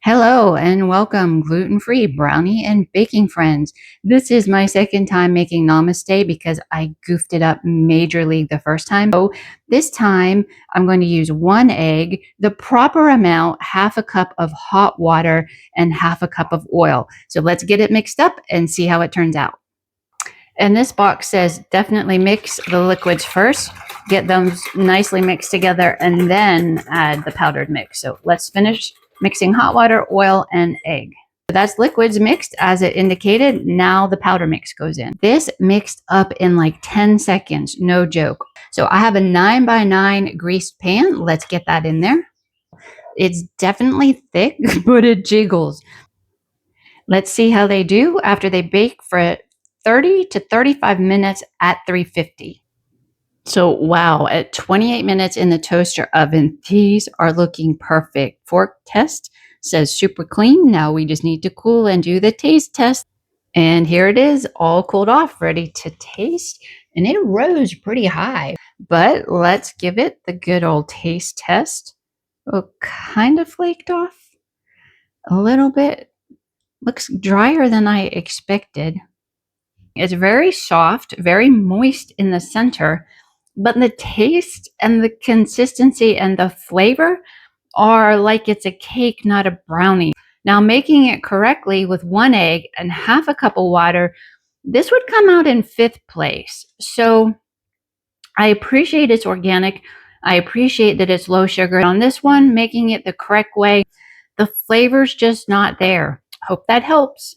Hello and welcome, gluten-free brownie and baking friends. This is my second time making Namaste because I goofed it up majorly the first time. So this time I'm going to use one egg, the proper amount, half a cup of hot water and half a cup of oil. So let's get it mixed up and see how it turns out. And this box says definitely mix the liquids first, get them nicely mixed together, and then add the powdered mix. So let's finish mixing hot water, oil, and egg. That's liquids mixed as it indicated. Now the powder mix goes in. This mixed up in like 10 seconds, no joke. So I have a 9x9 greased pan. Let's get that in there. It's definitely thick, but it jiggles. Let's see how they do after they bake for 30 to 35 minutes at 350. So wow, at 28 minutes in the toaster oven, these are looking perfect. Fork test says super clean. Now we just need to cool and do the taste test. And here it is, all cooled off, ready to taste. And it rose pretty high. But let's give it the good old taste test. Oh, kind of flaked off a little bit. Looks drier than I expected. It's very soft, very moist in the center, but the taste and the consistency and the flavor are like it's a cake, not a brownie. Now, making it correctly with one egg and half a cup of water, this would come out in fifth place. So I appreciate it's organic. I appreciate that it's low sugar. On this one, making it the correct way, the flavor's just not there. Hope that helps.